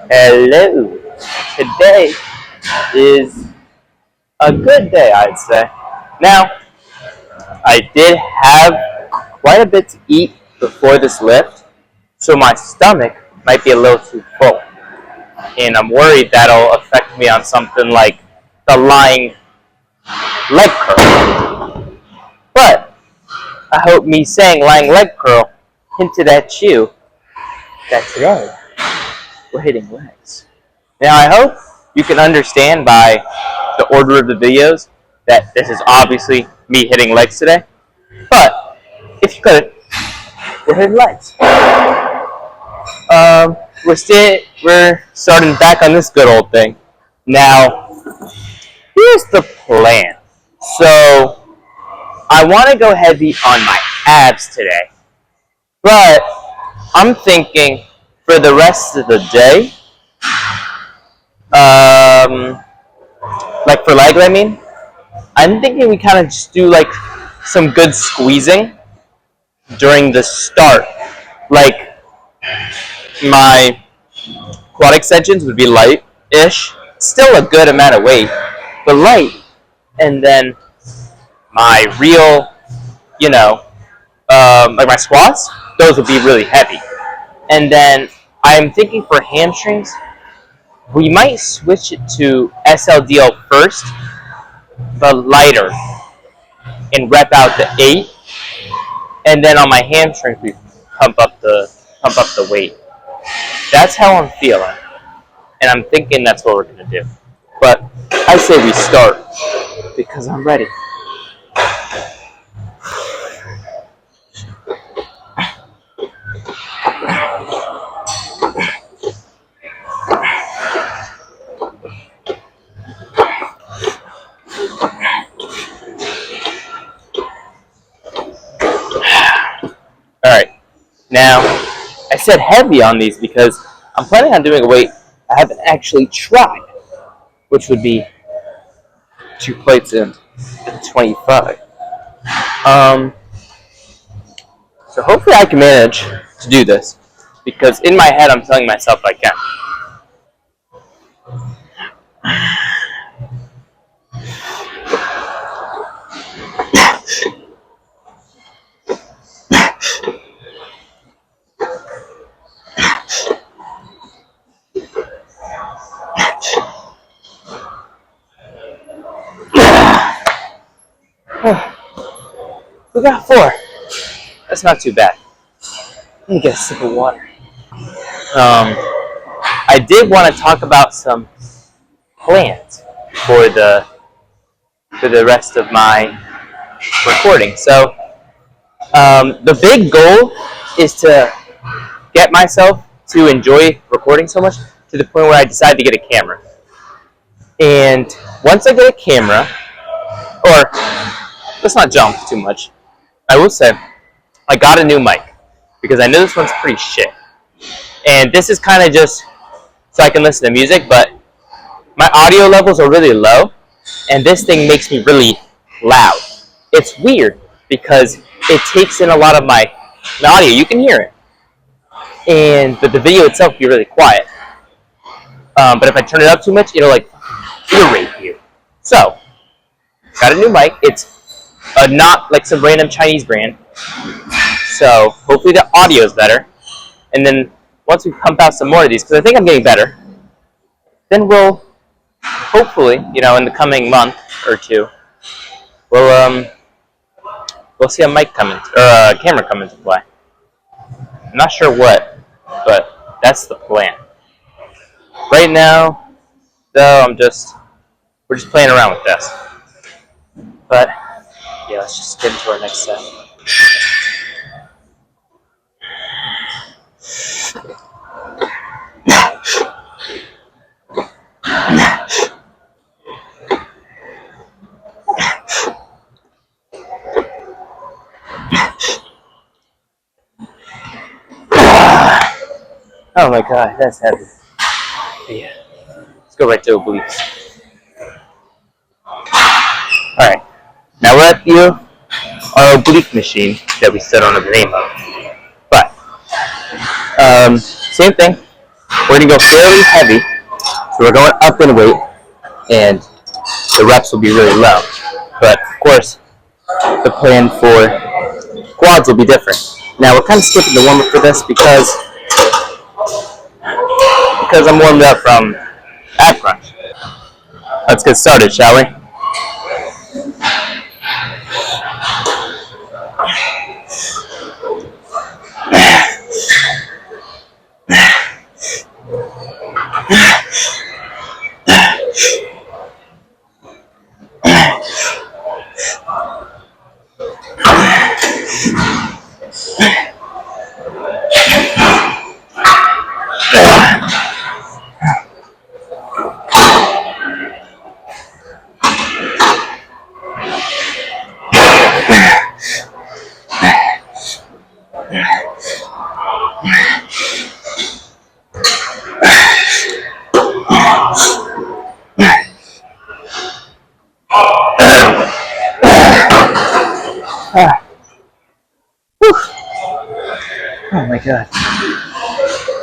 Hello. Today is a good day, I'd say. Now, I did have quite a bit to eat before this lift, so my stomach might be a little too full. And I'm worried that'll affect me on something like the lying leg curl. But I hope me saying lying leg curl hinted at you that today we're hitting legs. Now, I hope you can understand by the order of the videos that this is obviously me hitting legs today. But if you couldn't, we're hitting legs. We're starting back on this good old thing. Now, here's the plan. So, I want to go heavy on my abs today, but I'm thinking for the rest of the day, like for legs, I mean, I'm thinking we kind of just do like some good squeezing during the start. Like my quad extensions would be light-ish, still a good amount of weight, but light. And then my real, like my squats, those would be really heavy. And then I'm thinking for hamstrings, we might switch it to SLDL first, but lighter, and rep out the 8, and then on my hamstrings we pump up the weight. That's how I'm feeling, and I'm thinking that's what we're gonna do. But I say we start because I'm ready. Alright, now I said heavy on these because I'm planning on doing a weight I haven't actually tried, which would be 2 plates and 25. So hopefully I can manage to do this, because in my head I'm telling myself I can. We got 4. That's not too bad. Let me get a sip of water. I did want to talk about some plans for the rest of my recording. So the big goal is to get myself to enjoy recording so much to the point where I decide to get a camera. And once I get a camera, or let's not jump too much, I will say I got a new mic because I know this one's pretty shit. And this is kind of just so I can listen to music, but my audio levels are really low, and this thing makes me really loud. It's weird because it takes in a lot of my audio. You can hear it, but the video itself will be really quiet. But if I turn it up too much, it'll like irate you. So, got a new mic. It's not like some random Chinese brand. So hopefully the audio is better. And then once we pump out some more of these, because I think I'm getting better, then we'll hopefully, in the coming month or two, we'll see a mic come in, or a camera come into play. I'm not sure what, but that's the plan. Right now, though, we're just playing around with this. But yeah, let's just get into our next set. Oh my god, that's heavy. Yeah. Let's go right to obliques. Alright. Now we're at our oblique machine that we set on the name of. But, same thing. We're gonna go fairly heavy, so we're going up in weight, and the reps will be really low. But of course, the plan for quads will be different. Now we're kind of skipping the warm up for this because I'm warmed up from ab crunch. Let's get started, shall we? Oh my god.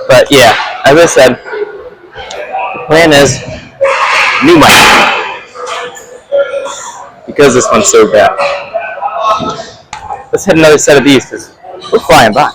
But yeah, as I said, the plan is new mic. Because this one's so bad. Let's hit another set of these because we're flying by.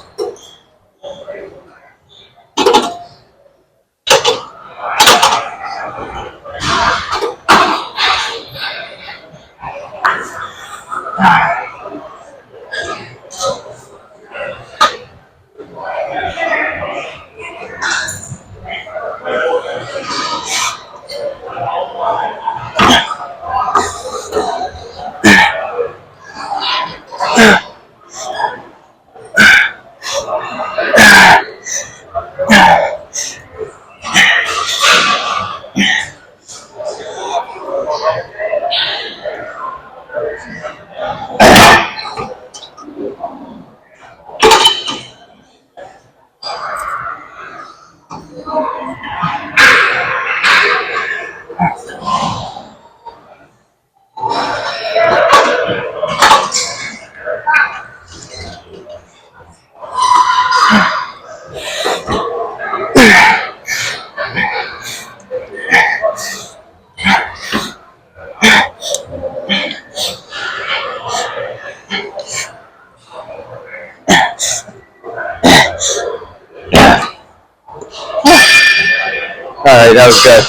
Alright, that was good.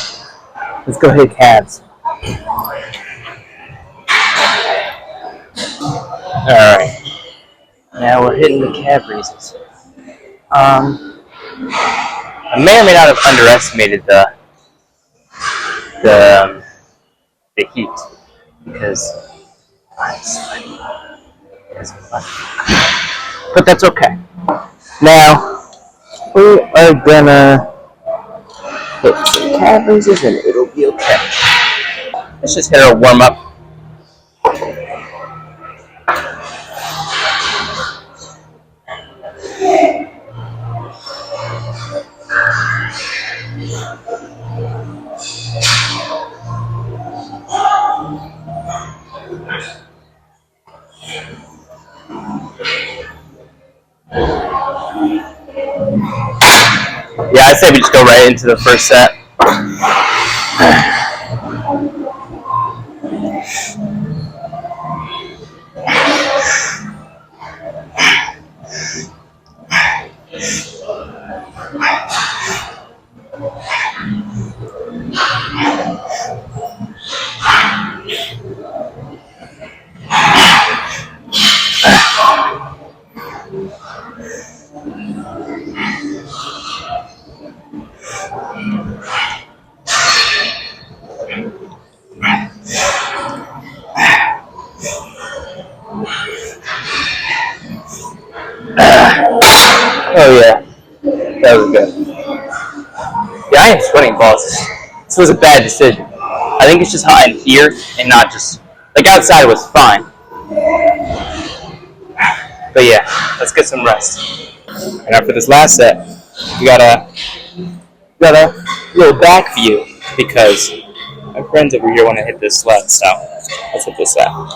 Let's go hit calves. Alright. Now we're hitting the calf raises. I may or may not have underestimated the heat because I'm sweaty. But that's okay. Now we are gonna hit some calf raises and it'll be okay. Let's just hit our warm up. Yeah, I say we just go right into the first set. Oh yeah, that was good. Yeah, I am sweating balls. This was a bad decision. I think it's just hot in here and not just like outside was fine. But yeah, let's get some rest. And after this last set, we got a little back view because my friends over here want to hit this sled. So let's hit this out.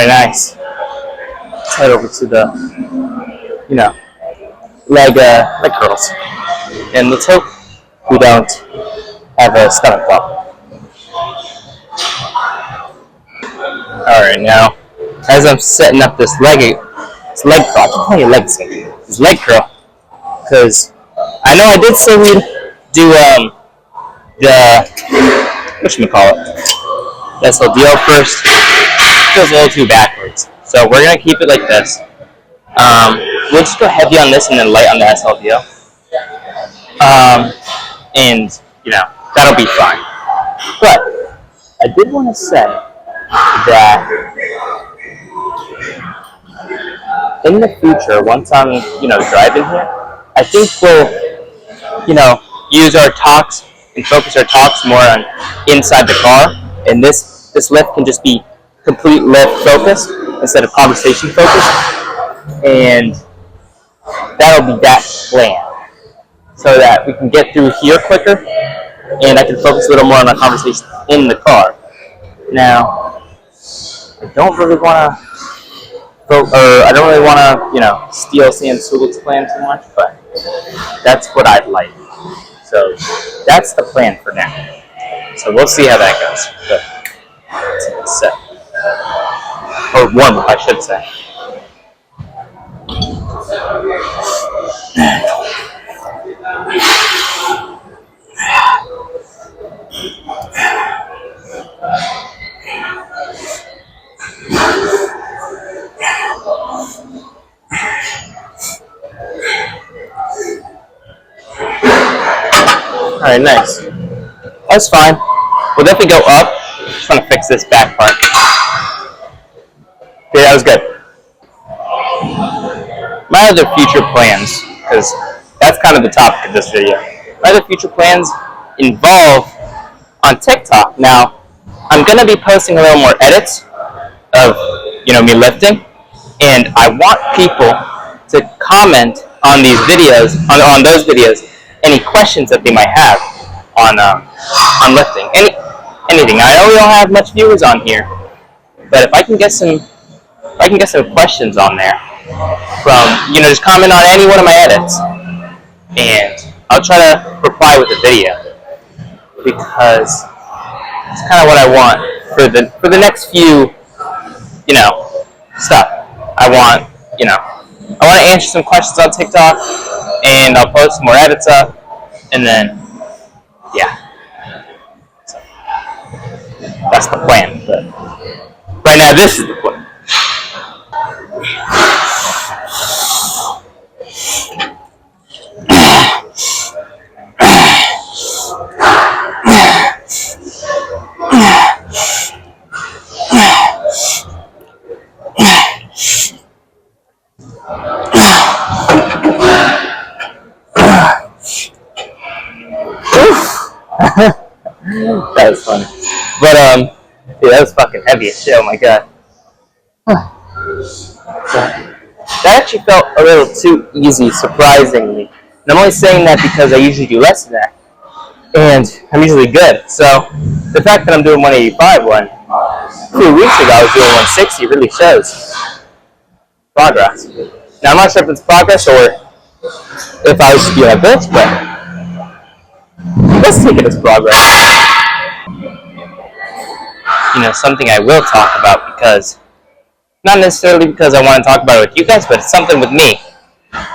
right, nice. Let's head over to the, leg curls. And let's hope we don't have a stomach bump. Alright, now, as I'm setting up this leg curl, I keep calling it leg thing. This leg curl, because I know I did say we'd do, the, whatchamacallit, the SLDO first. It feels a little too backwards. So we're going to keep it like this. We'll just go heavy on this and then light on the SLDO. And, that'll be fine. But I did want to say that in the future, once I'm, driving here, I think we'll, use our talks and focus our talks more on inside the car. And this lift can just be complete lift focused instead of conversation focused. And that'll be that plan, so that we can get through here quicker, and I can focus a little more on our conversation in the car. Now, I don't really want to, steal Sam Sulik's plan too much, but that's what I'd like. So that's the plan for now. So we'll see how that goes. But let's set. Or warm up, I should say. Alright, nice. That's fine. We'll definitely go up. Just want to fix this back part. Okay, that was good. My other future plans, because that's kind of the topic of this video. My other future plans involve on TikTok. Now, I'm going to be posting a little more edits of, me lifting, and I want people to comment on these videos, on those videos, any questions that they might have on lifting. Anything. I know we don't have much viewers on here, but if I can get some questions on there from, just comment on any one of my edits, and I'll try to reply with a video, because it's kind of what I want for the next few, stuff. I want to answer some questions on TikTok, and I'll post some more edits up, and then, yeah. So, that's the plan, but right now this is the plan. That was funny. But, that was fucking heavy as shit, oh my god. That actually felt a little too easy, surprisingly. And I'm only saying that because I usually do less than that. And I'm usually good. So, the fact that I'm doing 185 a few weeks ago I was doing 160 really shows progress. Now, I'm not sure if it's progress or if I was to be a bitch, but let's take it as progress. Something I will talk about, because not necessarily because I want to talk about it with you guys, but it's something with me.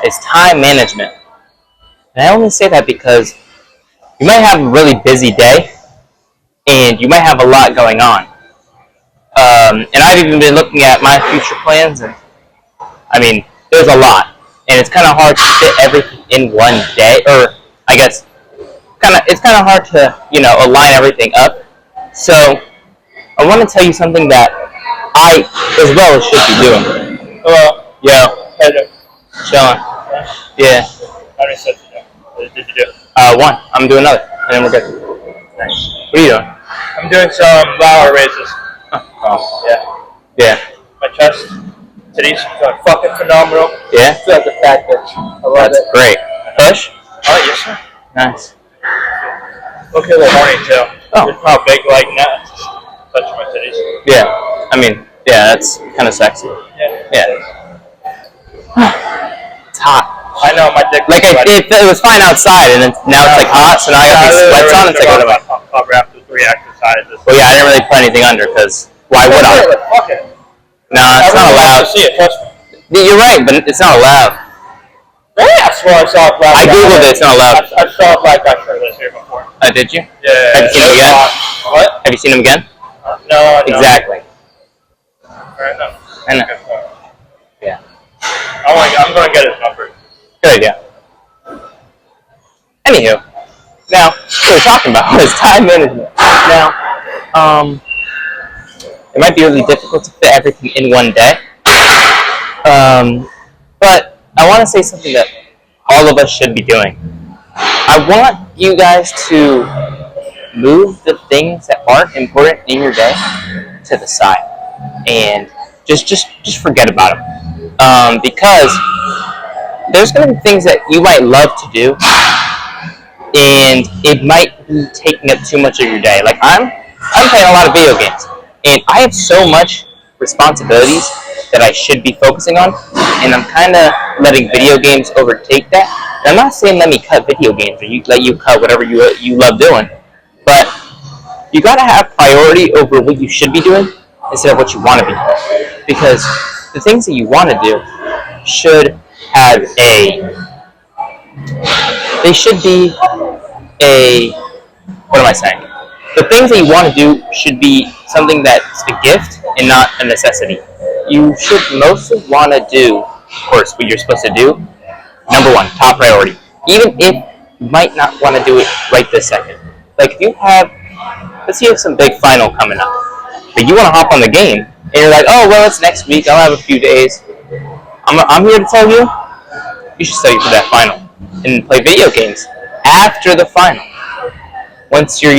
It's time management. And I only say that because you might have a really busy day, and you might have a lot going on. And I've even been looking at my future plans, and there's a lot. And it's kind of hard to fit everything in one day, or I guess it's kind of hard to, align everything up. So I want to tell you something that I, as well, should be doing. Hello. Yeah. Hello. Chilling. Yeah. How many sets did you do? One. I'm doing another, and then we're good. Nice. What are you doing? I'm doing some lateral raises. Oh. Yeah. Yeah. My chest, titties, going fucking phenomenal. Yeah? I feel like a fat bitch. I love That's it. great. Push? Oh, yes, sir. Nice. Okay, a little horny, too. Oh. It's not big like that. Just touch my titties. Yeah. Yeah, that's kind of sexy. Yeah. Yeah. It's hot. I know my dick. Like it was fine outside, and then now it's like hot, so now I got these sweats on. It's like what about? Cover after 3 exercises. Well, yeah, I didn't really put anything under because why would I? Fuck it. No, it's not allowed. To see it, trust me. You're right, but it's not allowed. Yeah, I swear I saw a black. I googled it. It's not allowed. I saw a black guy shirtless here before. Did you? Yeah. Have you seen him again? What? Have you seen him again? No. Exactly. Right, no. I know. Good point. Yeah. I'm gonna get his number. Good idea. Anywho, now what we're talking about is time management. Now, it might be really difficult to fit everything in one day, but I want to say something that all of us should be doing. I want you guys to move the things that aren't important in your day to the side and just forget about them, because there's going to be things that you might love to do, and it might be taking up too much of your day. Like I'm playing a lot of video games, and I have so much responsibilities that I should be focusing on, and I'm kind of letting video games overtake that. And I'm not saying let me cut video games or let you cut whatever you love doing, but you got to have priority over what you should be doing instead of what you want to be doing, because the things that you want to do should have they should be what am I saying? The things that you want to do should be something that's a gift and not a necessity. You should mostly want to do, of course, what you're supposed to do. Number one, top priority. Even if you might not want to do it right this second. Like if you have, let's say you have some big final coming up, but you want to hop on the game, and you're like, oh, well, it's next week, I'll have a few days. I'm here to tell you, you should study for that final and play video games after the final. Once you're,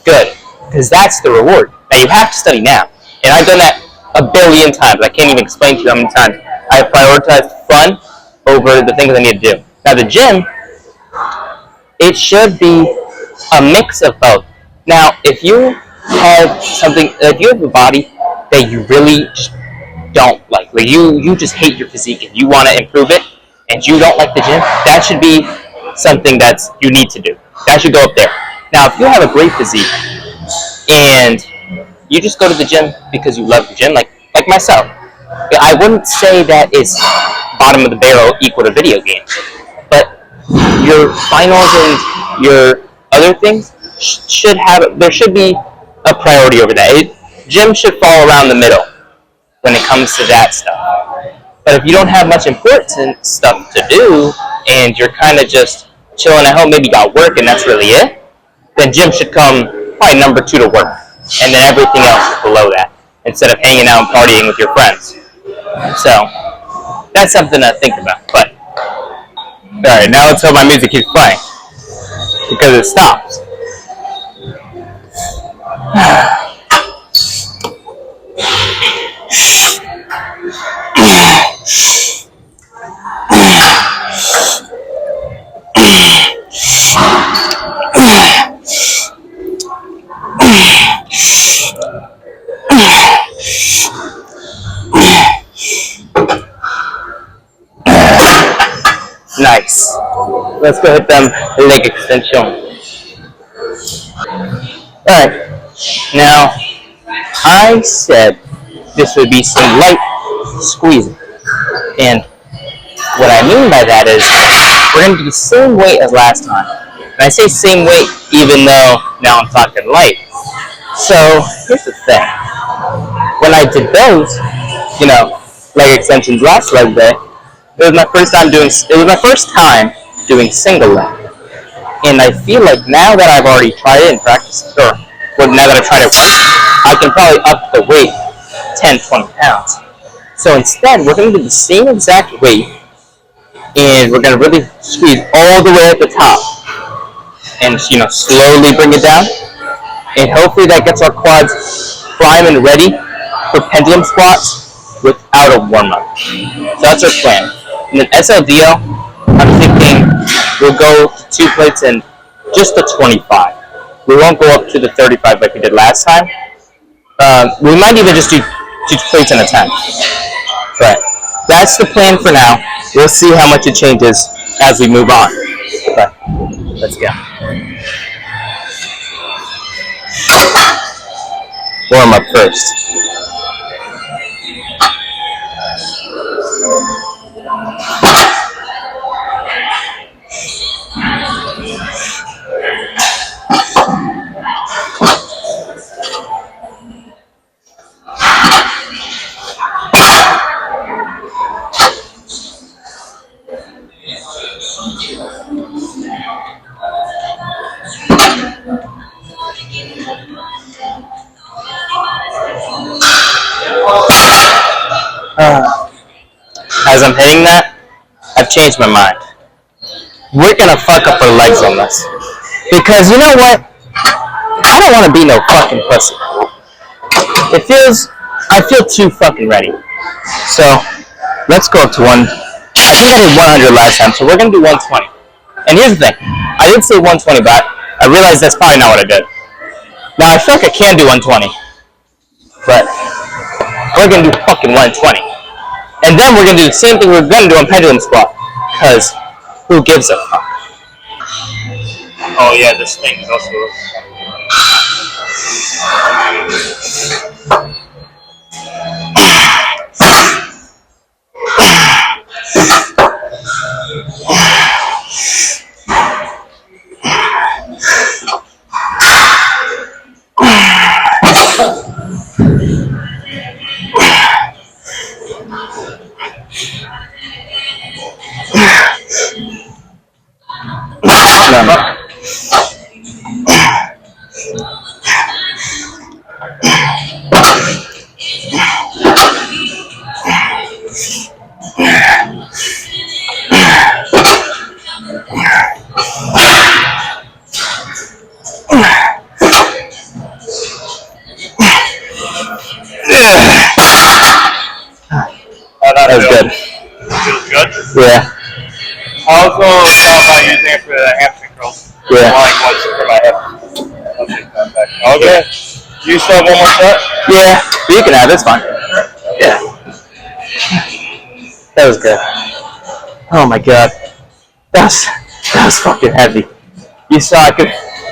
good. Because that's the reward. Now, you have to study now. And I've done that a billion times. I can't even explain to you how many times I have prioritized fun over the things I need to do. Now, the gym, it should be a mix of both. Now, if you have a body that you really just don't like you just hate your physique and you want to improve it, and you don't like the gym, that should be something that's you need to do. That should go up there. Now, if you have a great physique and you just go to the gym because you love the gym, like myself, I wouldn't say that is bottom of the barrel equal to video games. But your finals and your other things there should be a priority over that. Gym should fall around the middle when it comes to that stuff. But if you don't have much important stuff to do and you're kind of just chilling at home, maybe you got work and that's really it, then gym should come probably number 2 to work, and then everything else is below that, instead of hanging out and partying with your friends. So that's something to think about. But alright, now let's hope my music keeps playing, because it stops. Nice. Let's go hit them leg extension. Alright. Now, I said this would be some light squeezing. And what I mean by that is we're going to do the same weight as last time. And I say same weight even though now I'm talking light. So, here's the thing. When I did those, leg extensions last leg day, it was my first time doing single leg. And I feel like now that I've already tried it in practice, now that I've tried it once, I can probably up the weight 10, 20 pounds. So instead, we're going to do the same exact weight, and we're going to really squeeze all the way at the top. And, slowly bring it down. And hopefully that gets our quads primed and ready for pendulum squats without a warm-up. So that's our plan. And then SLDL, I'm thinking we'll go to 2 plates and just the 25. We won't go up to the 35 like we did last time. We might even just do 2 plates at a time. But that's the plan for now. We'll see how much it changes as we move on. But let's go. Warm up first. As I'm hitting that, I've changed my mind. We're gonna fuck up our legs on this. Because you know what? I don't wanna be no fucking pussy. I feel too fucking ready. So, let's go up to one. I think I did 100 last time, so we're gonna do 120. And here's the thing. I did say 120, but I realized that's probably not what I did. Now, I feel like I can do 120. But, we're gonna do fucking 120. And then we're gonna do the same thing we're gonna do on pendulum squat. Because, who gives a fuck? Oh yeah, this thing is also. That was good. Feels good. Yeah. I also thought about using it for the hamstring curls. Yeah. I like what's for my hip. I'll take that back. Okay. You still have one more set? Yeah. You can have it. It's fine. Yeah. That was good. Oh my god. That was fucking heavy. You saw I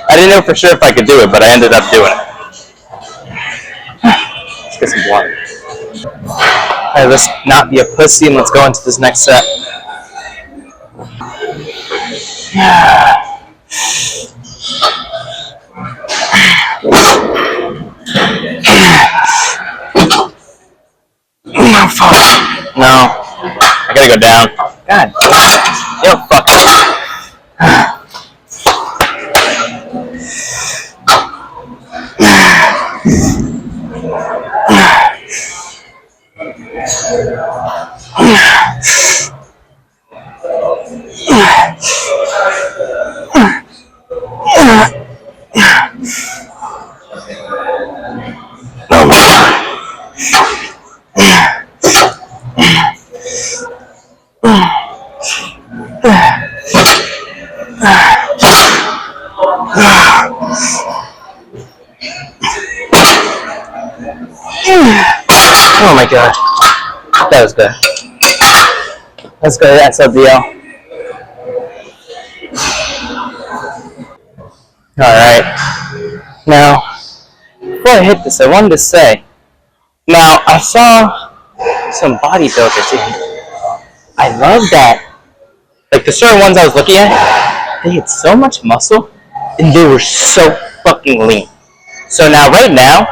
didn't know for sure if I could do it, but I ended up doing it. Let's get some water. Alright, let's not be a pussy and let's go into this next set. No, fuck. No. I gotta go down. God damn it. Yo, fuck. Oh my god. Oh my god. That was good. Let's go to SLDL. Alright. Now, before I hit this, I wanted to say, now I saw some bodybuilders and I love that. Like the certain ones I was looking at, they had so much muscle and they were so fucking lean. So now, right now,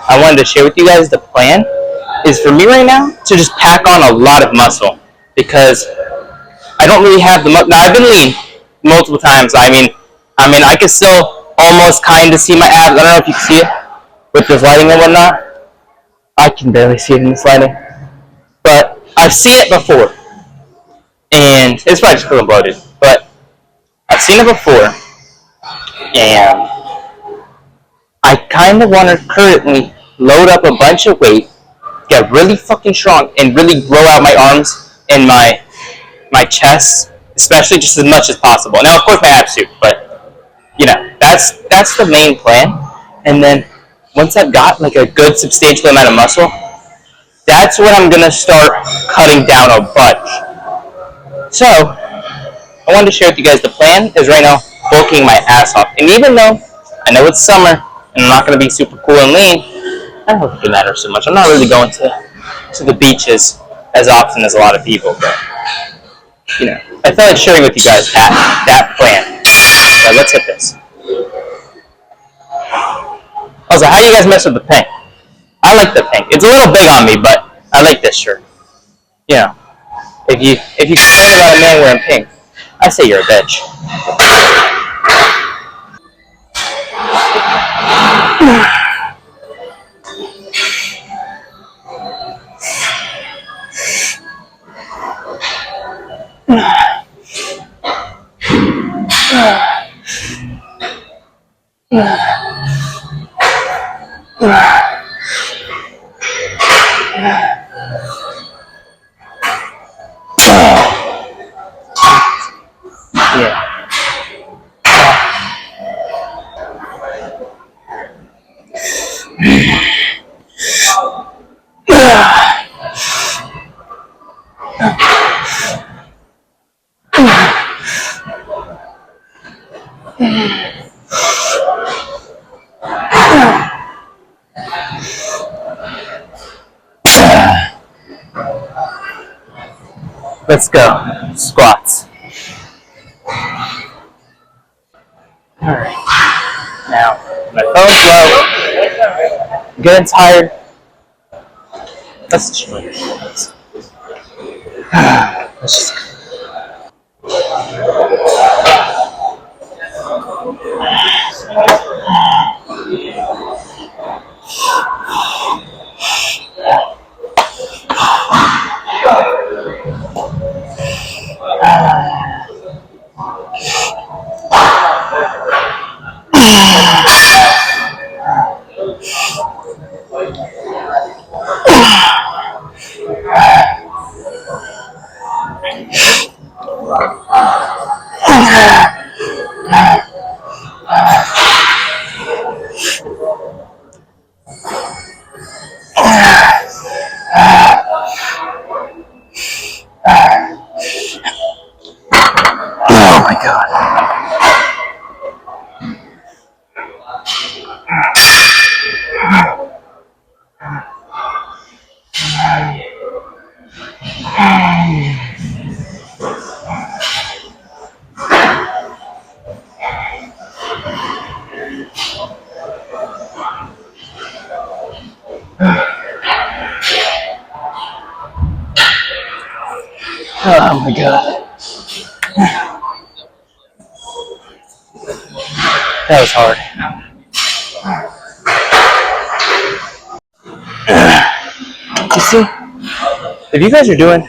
I wanted to share with you guys the plan is for me right now to just pack on a lot of muscle because I don't really have the muscle. Now I've been lean multiple times. I mean, I can still almost kind of see my abs. I don't know if you can see it with this lighting and whatnot. I can barely see it in this lighting, but I've seen it before, and it's probably just because I'm bloated. But I've seen it before, and I kind of want to currently load up a bunch of weight, get really fucking strong, and really grow out my arms and my chest, especially just as much as possible. Now, of course, my abs too, but you know, that's the main plan. And then once I've got like a good substantial amount of muscle, That's when I'm gonna start cutting down a bunch. So, I wanted to share with you guys the plan is right now bulking my ass off. And even though I know it's summer and I'm not gonna be super cool and lean, I don't think it matters so much. I'm not really going to the beaches as often as a lot of people, but you know, I felt like sharing with you guys that plan. So let's hit this. Also, how do you guys mess with the pink? I like the pink. It's a little big on me, but I like this shirt. You know, if you complain about a man wearing pink, I say you're a bitch. Yeah. Let's go. Squats. Alright. Now, my phone's low. I'm getting tired. Let's just wait. Let's just. Oh my god. Oh my god. That was hard. You see, if you guys are doing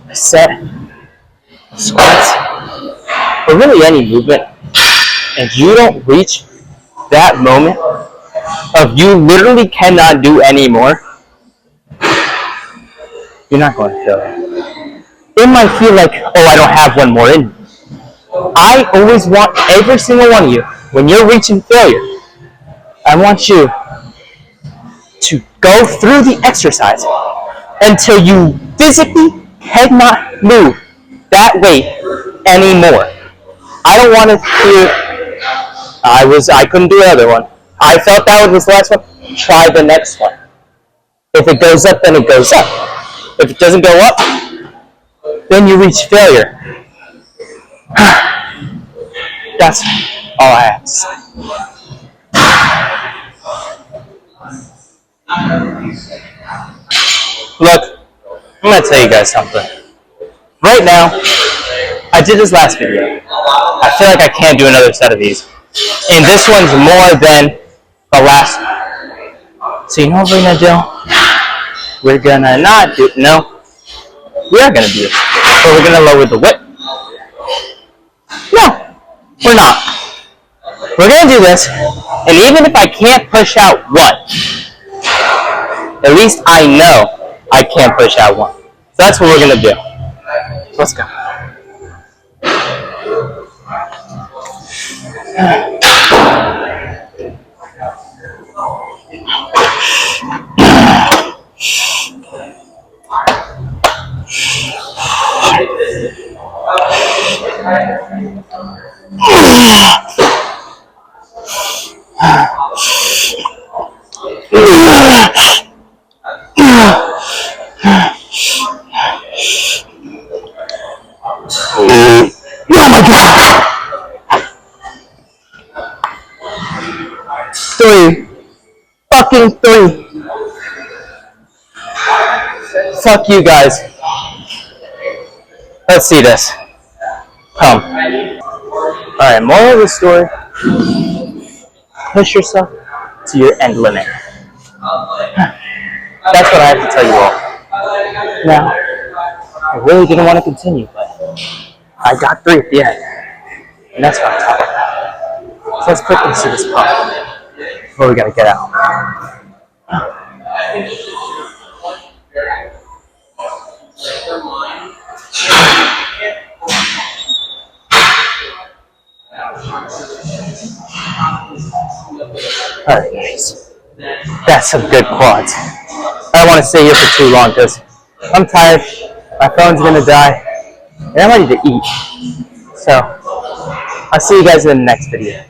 a set of squats, or really any movement, and you don't reach that moment of you literally cannot do anymore, you're not going to feel it. It might feel like, oh, I don't have one more in me. I always want every single one of you, when you're reaching failure, I want you to go through the exercise until you physically cannot move that weight anymore. I don't want to hear, I couldn't do the other one. I felt that was the last one. Try the next one. If it goes up, then it goes up. If it doesn't go up, then you reach failure. That's all I have to say. Look, I'm going to tell you guys something. Right now, I did this last video. I feel like I can't do another set of these. And this one's more than the last one. So you know what we're going to do? We're going to not do, no. We are going to do it. But we're going to lower the whip. No, we're not. We're going to do this. And even if I can't push out one, at least I know I can't push out one. So that's what we're going to do. Let's go. Oh my god! 3. Fucking 3. Fuck you guys. Let's see this. Come. Alright, moral of the story. Push yourself to your end limit. That's what I have to tell you all. Now, I really didn't want to continue, but I got 3 at the end. And that's what I'm talking about. So let's quickly see this pump before we gotta get out. Alright guys, that's some good quads. I don't want to stay here for too long because I'm tired, my phone's gonna die, and I'm ready to eat. So, I'll see you guys in the next video.